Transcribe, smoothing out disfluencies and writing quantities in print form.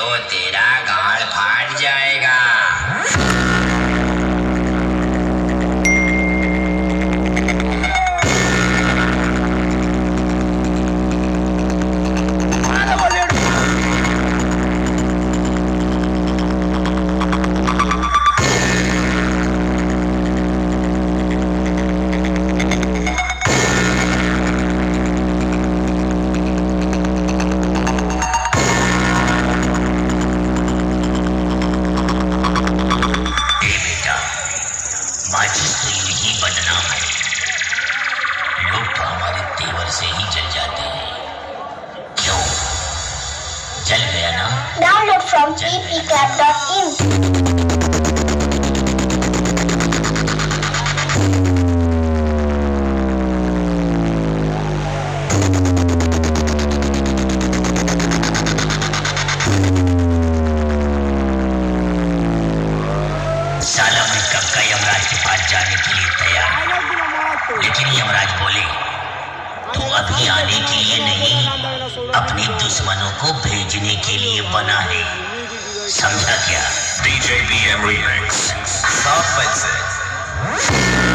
तो तेरा गाल फाट जाएगा। माचिस तो यूं ही बदनाम है, लोग तो हमारे तेवर से ही जल जाते हैं। क्यों जल गया ना? Download from ppclub.in। साला मैं कब का यमराज के पास जाने के लिए तैयार, लेकिन यमराज बोले तू अभी आने के लिए नहीं, अपने दुश्मनों को भेजने के लिए बना है, समझा क्या? DJ BM Remix. Soft Mindset.